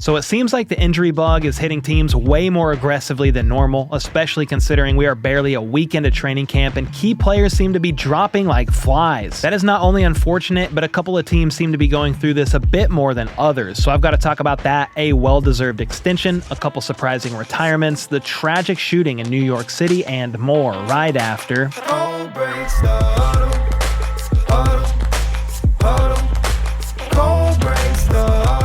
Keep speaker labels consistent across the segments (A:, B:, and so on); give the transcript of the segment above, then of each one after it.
A: So it seems like the injury bug is hitting teams way more aggressively than normal, especially considering we are barely a week into training camp and key players seem to be dropping like flies. That is not only unfortunate, but a couple of teams seem to be going through this a bit more than others. So I've got to talk about that, a well-deserved extension, a couple surprising retirements, the tragic shooting in New York City, and more right after.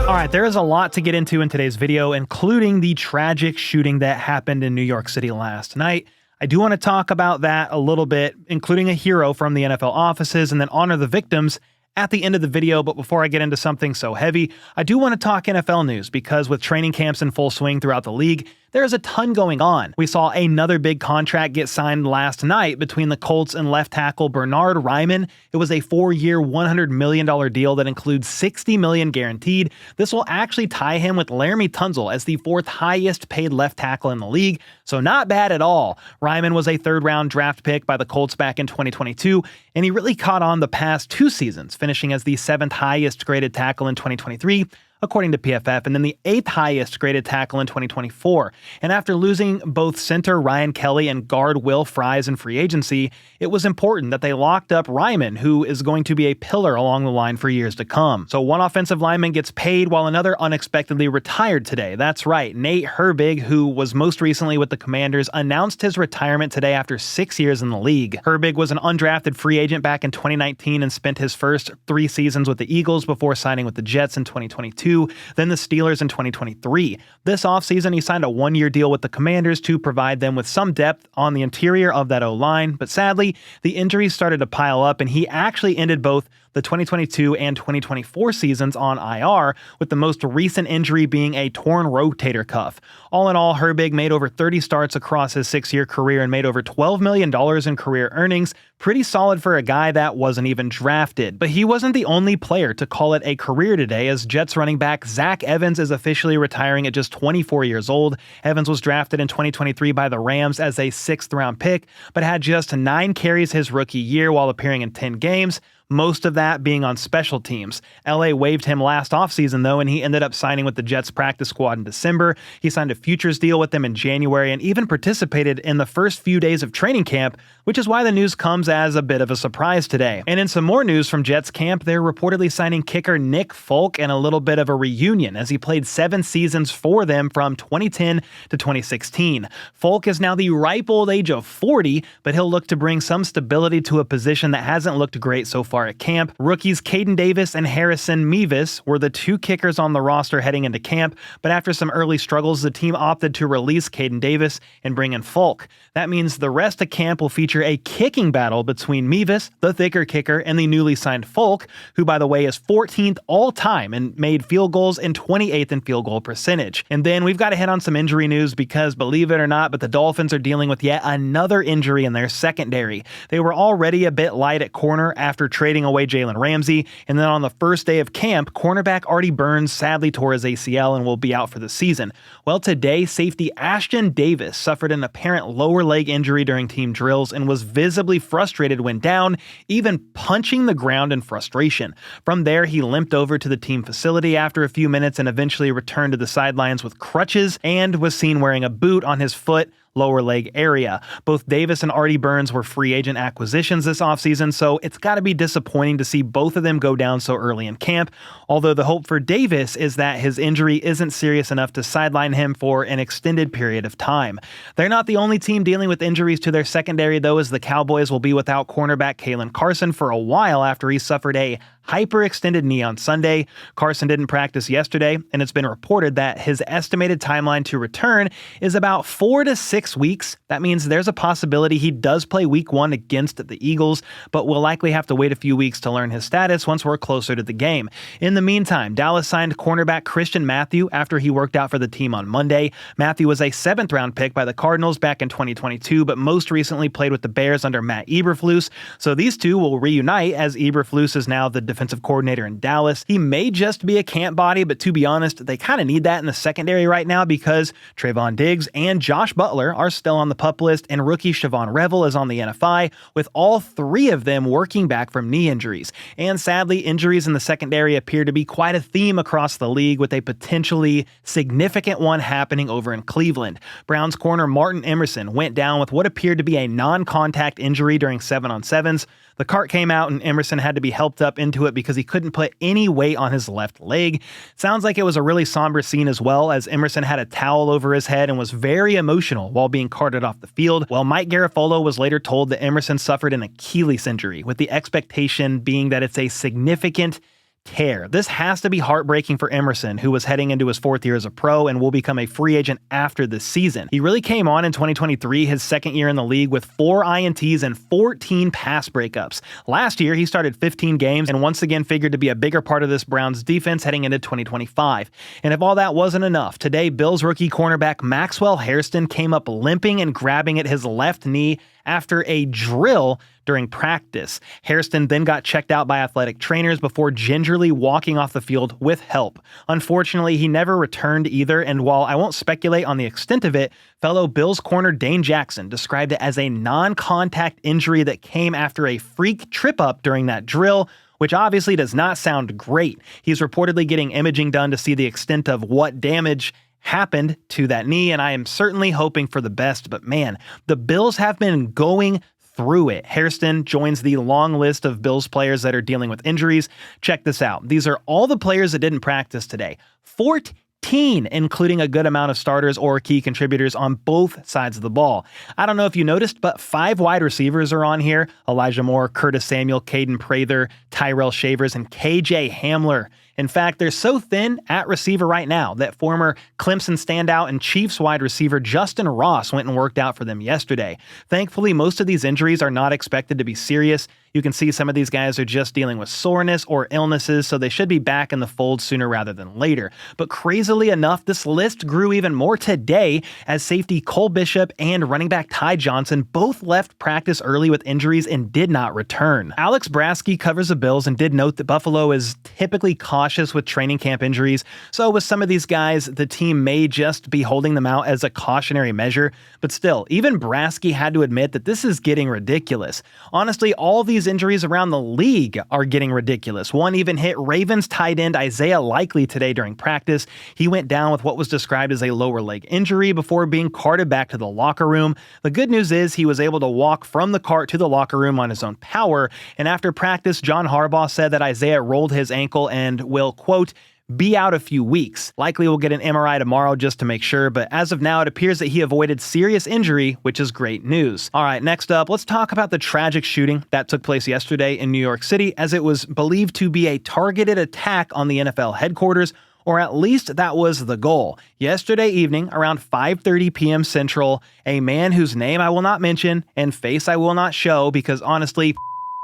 A: Alright, there is a lot to get into in today's video, including the tragic shooting that happened in New York City last night. I do want to talk about that a little bit, including a hero from the NFL offices, and then honor the victims at the end of the video. But before I get into something so heavy, I do want to talk NFL news, because with training camps in full swing throughout the league, there is a ton going on. We saw another big contract get signed last night between the Colts and left tackle Bernhard Raimann. It was a 4-year, $100 million deal that includes $60 million guaranteed. This will actually tie him with Laremy Tunsil as the 4th highest paid left tackle in the league, so not bad at all. Raimann was a 3rd-round draft pick by the Colts back in 2022, and he really caught on the past 2 seasons, finishing as the 7th highest graded tackle in 2023, according to PFF, and then the 8th highest graded tackle in 2024. And after losing both center Ryan Kelly and guard Will Fries in free agency, it was important that they locked up Raimann, who is going to be a pillar along the line for years to come. So one offensive lineman gets paid while another unexpectedly retired today. That's right, Nate Herbig, who was most recently with the Commanders, announced his retirement today after 6 years in the league. Herbig was an undrafted free agent back in 2019 and spent his first 3 seasons with the Eagles before signing with the Jets in 2022. Then the Steelers in 2023. This offseason, he signed a 1-year deal with the Commanders to provide them with some depth on the interior of that O-line, but sadly, the injuries started to pile up, and he actually ended both the 2022 and 2024 seasons on IR, with the most recent injury being a torn rotator cuff. All in all, Herbig made over 30 starts across his 6-year career and made over $12 million in career earnings. Pretty solid for a guy that wasn't even drafted. But he wasn't the only player to call it a career today, as Jets running back Zach Evans is officially retiring at just 24 years old. Evans was drafted in 2023 by the Rams as a 6th-round pick, but had just 9 carries his rookie year while appearing in 10 games. Most of that being on special teams. LA waived him last offseason, though, and he ended up signing with the Jets practice squad in December. He signed a futures deal with them in January and even participated in the first few days of training camp, which is why the news comes as a bit of a surprise today. And in some more news from Jets camp, they're reportedly signing kicker Nick Folk and a little bit of a reunion, as he played 7 seasons for them from 2010 to 2016. Folk is now the ripe old age of 40, but he'll look to bring some stability to a position that hasn't looked great so far at camp. Rookies Caden Davis and Harrison Mevis were the 2 kickers on the roster heading into camp, but after some early struggles, the team opted to release Caden Davis and bring in Folk. That means the rest of camp will feature a kicking battle between Mevis, the thicker kicker, and the newly signed Folk, who by the way is 14th all-time and made field goals and 28th in field goal percentage. And then we've got to hit on some injury news, because believe it or not, but the Dolphins are dealing with yet another injury in their secondary. They were already a bit light at corner after trading away Jalen Ramsey, and then on the first day of camp, cornerback Artie Burns sadly tore his ACL and will be out for the season. Well, today, safety Ashton Davis suffered an apparent lower leg injury during team drills and was visibly frustrated when down, even punching the ground in frustration. From there, he limped over to the team facility after a few minutes and eventually returned to the sidelines with crutches and was seen wearing a boot on his foot, lower leg area. Both Davis and Artie Burns were free agent acquisitions this offseason, so it's got to be disappointing to see both of them go down so early in camp, although the hope for Davis is that his injury isn't serious enough to sideline him for an extended period of time. They're not the only team dealing with injuries to their secondary, though, as the Cowboys will be without cornerback Kalen Carson for a while after he suffered a hyperextended knee on Sunday. Carson didn't practice yesterday, and it's been reported that his estimated timeline to return is about 4 to 6 weeks. That means there's a possibility he does play week 1 against the Eagles, but we'll likely have to wait a few weeks to learn his status once we're closer to the game. In the meantime, Dallas signed cornerback Christian Matthew after he worked out for the team on Monday. Matthew was a 7th-round pick by the Cardinals back in 2022, but most recently played with the Bears under Matt Eberflus, so these two will reunite, as Eberflus is now the defensive defensive coordinator in Dallas. He may just be a camp body, but to be honest, they kind of need that in the secondary right now because Trayvon Diggs and Josh Butler are still on the PUP list, and rookie Siobhan Revel is on the NFI, with all three of them working back from knee injuries. And sadly, injuries in the secondary appear to be quite a theme across the league, with a potentially significant one happening over in Cleveland. Browns corner Martin Emerson went down with what appeared to be a non-contact injury during 7-on-7s. The cart came out and Emerson had to be helped up into it because he couldn't put any weight on his left leg. Sounds like it was a really somber scene as well, as Emerson had a towel over his head and was very emotional while being carted off the field. Well, Mike Garafolo was later told that Emerson suffered an Achilles injury, with the expectation being that it's a significant tear. This has to be heartbreaking for Emerson, who was heading into his fourth year as a pro and will become a free agent after this season. He really came on in 2023, his second year in the league, with 4 INTs and 14 pass breakups. Last year, he started 15 games and once again figured to be a bigger part of this Browns defense heading into 2025. And if all that wasn't enough, today Bills rookie cornerback Maxwell Hairston came up limping and grabbing at his left knee after a drill during practice. Hairston then got checked out by athletic trainers before gingerly walking off the field with help. Unfortunately, he never returned either, and while I won't speculate on the extent of it, fellow Bills corner Dane Jackson described it as a non-contact injury that came after a freak trip-up during that drill, which obviously does not sound great. He's reportedly getting imaging done to see the extent of what damage happened to that knee, and I am certainly hoping for the best, but man, the Bills have been going through it. Hairston joins the long list of Bills players that are dealing with injuries. Check this out. These are all the players that didn't practice today. 14, including a good amount of starters or key contributors on both sides of the ball. I don't know if you noticed, but 5 wide receivers are on here. Elijah Moore, Curtis Samuel, Caden Prather, Tyrell Shavers, and KJ Hamler. In fact, they're so thin at receiver right now that former Clemson standout and Chiefs wide receiver Justin Ross went and worked out for them yesterday. Thankfully, most of these injuries are not expected to be serious. You can see some of these guys are just dealing with soreness or illnesses, so they should be back in the fold sooner rather than later. But crazily enough, this list grew even more today as safety Cole Bishop and running back Ty Johnson both left practice early with injuries and did not return. Alex Brasky covers the Bills and did note that Buffalo is typically cautious with training camp injuries, so with some of these guys, the team may just be holding them out as a cautionary measure. But still, even Brasky had to admit that this is getting ridiculous. Honestly, all these injuries around the league are getting ridiculous. One even hit Ravens tight end Isaiah Likely today during practice. He went down with what was described as a lower leg injury before being carted back to the locker room. The good news is he was able to walk from the cart to the locker room on his own power, and after practice, John Harbaugh said that Isaiah rolled his ankle and will, quote, be out a few weeks. Likely will get an MRI tomorrow just to make sure, but as of now, it appears that he avoided serious injury, which is great news. All right, next up, let's talk about the tragic shooting that took place yesterday in New York City, as it was believed to be a targeted attack on the NFL headquarters, or at least that was the goal. Yesterday evening, around 5:30 p.m. Central, a man whose name I will not mention and face I will not show because honestly,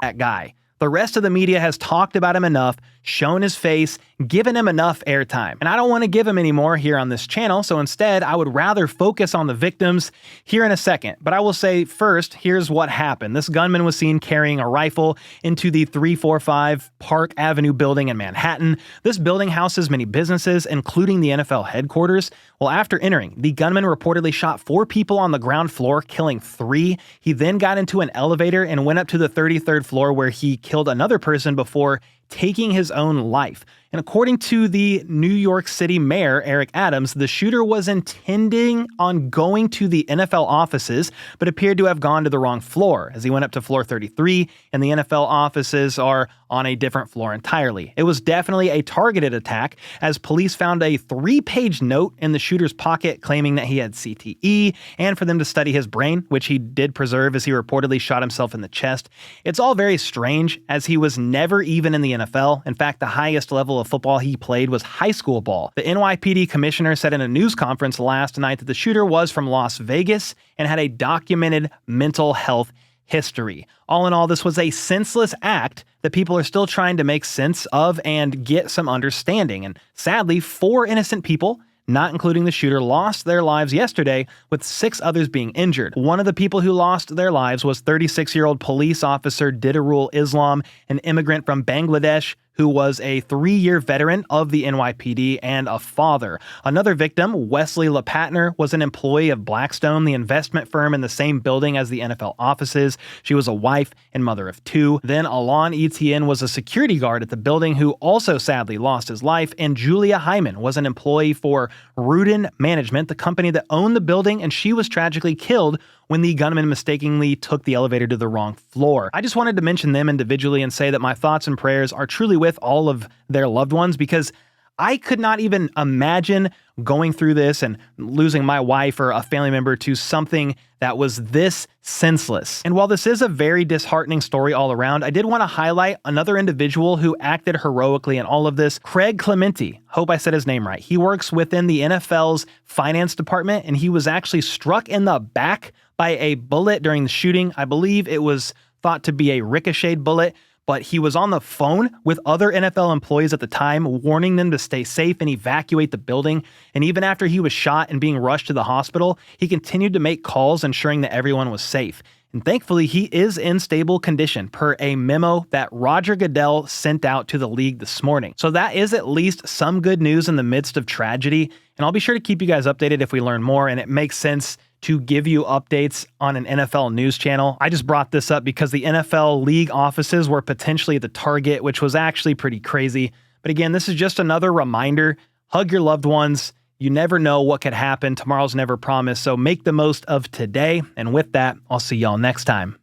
A: that guy. The rest of the media has talked about him enough, shown his face, given him enough airtime. And I don't want to give him any more here on this channel, so instead I would rather focus on the victims here in a second. But I will say first, here's what happened. This gunman was seen carrying a rifle into the 345 Park Avenue building in Manhattan. This building houses many businesses, including the NFL headquarters. Well, after entering, the gunman reportedly shot 4 people on the ground floor, killing 3. He then got into an elevator and went up to the 33rd floor where he killed another person before taking his own life. And according to the New York City mayor, Eric Adams, the shooter was intending on going to the NFL offices, but appeared to have gone to the wrong floor as he went up to floor 33, and the NFL offices are on a different floor entirely. It was definitely a targeted attack, as police found a 3-page note in the shooter's pocket claiming that he had CTE, and for them to study his brain, which he did preserve as he reportedly shot himself in the chest. It's all very strange, as he was never even in the NFL. In fact, the highest level of football he played was high school ball. The NYPD commissioner said in a news conference last night that the shooter was from Las Vegas and had a documented mental health history. All in all, this was a senseless act that people are still trying to make sense of and get some understanding. And sadly, 4 innocent people, not including the shooter, lost their lives yesterday, with 6 others being injured. One of the people who lost their lives was 36-year-old police officer DeRuse Islam, an immigrant from Bangladesh who was a 3-year veteran of the NYPD and a father. Another victim, Wesley LePatner, was an employee of Blackstone, the investment firm in the same building as the NFL offices. She was a wife and mother of 2. Then Alon Etienne was a security guard at the building who also sadly lost his life. And Julia Hyman was an employee for Rudin Management, the company that owned the building, and she was tragically killed when the gunman mistakenly took the elevator to the wrong floor. I just wanted to mention them individually and say that my thoughts and prayers are truly with all of their loved ones, because I could not even imagine going through this and losing my wife or a family member to something that was this senseless. And while this is a very disheartening story all around, I did want to highlight another individual who acted heroically in all of this, Craig Clementi. Hope I said his name right. He works within the NFL's finance department, and he was actually struck in the back by a bullet during the shooting. I believe it was thought to be a ricocheted bullet, but he was on the phone with other NFL employees at the time, warning them to stay safe and evacuate the building. And even after he was shot and being rushed to the hospital, he continued to make calls ensuring that everyone was safe. And thankfully, he is in stable condition per a memo that Roger Goodell sent out to the league this morning. So that is at least some good news in the midst of tragedy. And I'll be sure to keep you guys updated if we learn more and it makes sense to give you updates on an NFL news channel. I just brought this up because the NFL league offices were potentially the target, which was actually pretty crazy. But again, this is just another reminder. Hug your loved ones. You never know what could happen. Tomorrow's never promised. So make the most of today. And with that, I'll see y'all next time.